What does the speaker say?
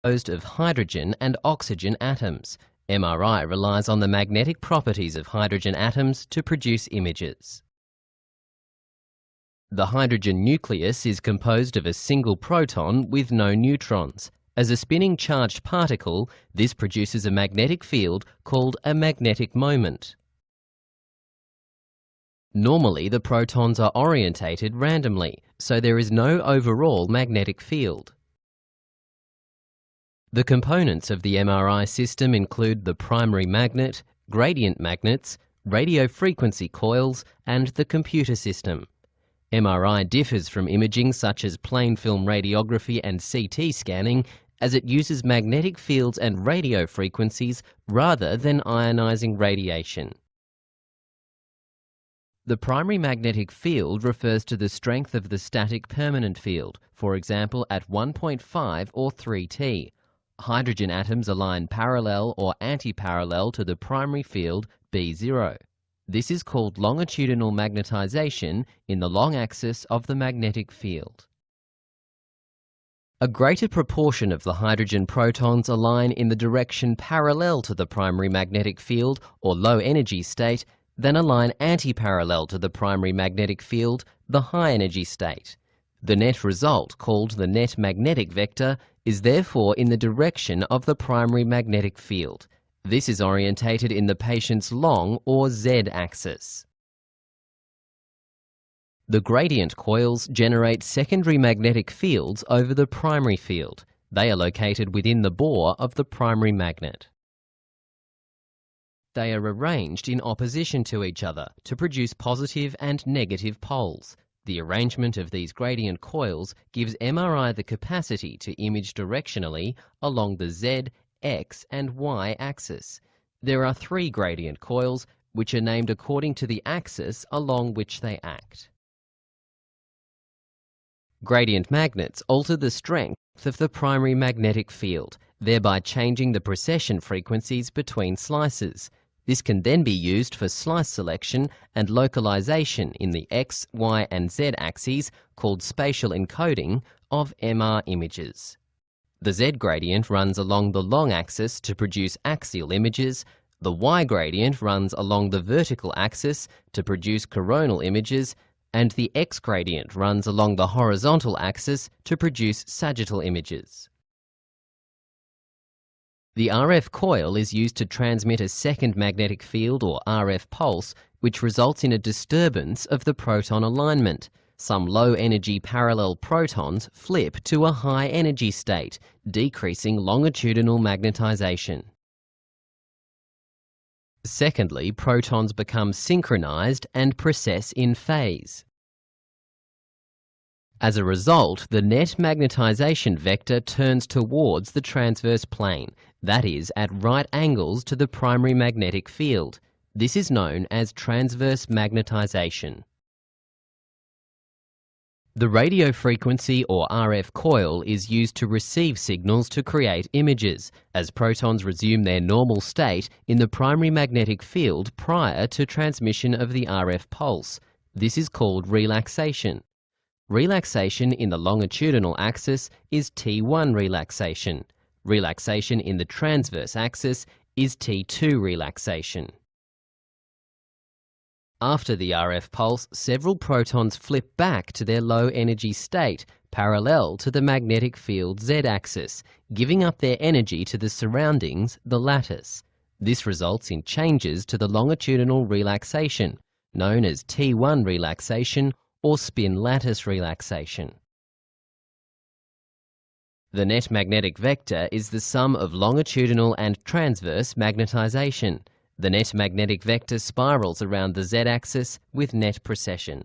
composed of hydrogen and oxygen atoms. MRI relies on the magnetic properties of hydrogen atoms to produce images. The hydrogen nucleus is composed of a single proton with no neutrons. As a spinning charged particle, this produces a magnetic field called a magnetic moment. Normally, the protons are orientated randomly, so there is no overall magnetic field. The components of the MRI system include the primary magnet, gradient magnets, radio frequency coils, and the computer system. MRI differs from imaging such as plain film radiography and CT scanning, as it uses magnetic fields and radio frequencies rather than ionizing radiation. The primary magnetic field refers to the strength of the static permanent field, for example at 1.5 or 3T. Hydrogen atoms align parallel or antiparallel to the primary field B0. This is called longitudinal magnetization in the long axis of the magnetic field. A greater proportion of the hydrogen protons align in the direction parallel to the primary magnetic field or low energy state than align antiparallel to the primary magnetic field, the high energy state. The net result, called the net magnetic vector, is therefore in the direction of the primary magnetic field. This is orientated in the patient's long or z-axis. The gradient coils generate secondary magnetic fields over the primary field. They are located within the bore of the primary magnet. They are arranged in opposition to each other to produce positive and negative poles. The arrangement of these gradient coils gives MRI the capacity to image directionally along the Z, X and Y axis. There are 3 gradient coils which are named according to the axis along which they act. Gradient magnets alter the strength of the primary magnetic field, thereby changing the precession frequencies between slices. This can then be used for slice selection and localization in the X, Y and Z axes, called spatial encoding, of MR images. The Z gradient runs along the long axis to produce axial images, the Y gradient runs along the vertical axis to produce coronal images, and the X gradient runs along the horizontal axis to produce sagittal images. The RF coil is used to transmit a second magnetic field or RF pulse, which results in a disturbance of the proton alignment. Some low-energy parallel protons flip to a high-energy state, decreasing longitudinal magnetization. Secondly, protons become synchronized and precess in phase. As a result, the net magnetization vector turns towards the transverse plane, that is, at right angles to the primary magnetic field. This is known as transverse magnetization. The radio frequency or RF coil is used to receive signals to create images, as protons resume their normal state in the primary magnetic field prior to transmission of the RF pulse. This is called relaxation. Relaxation in the longitudinal axis is T1 relaxation. Relaxation in the transverse axis is T2 relaxation. After the RF pulse, several protons flip back to their low-energy state, parallel to the magnetic field Z-axis, giving up their energy to the surroundings, the lattice. This results in changes to the longitudinal relaxation, known as T1 relaxation or spin lattice relaxation. The net magnetic vector is the sum of longitudinal and transverse magnetization. The net magnetic vector spirals around the Z-axis with net precession.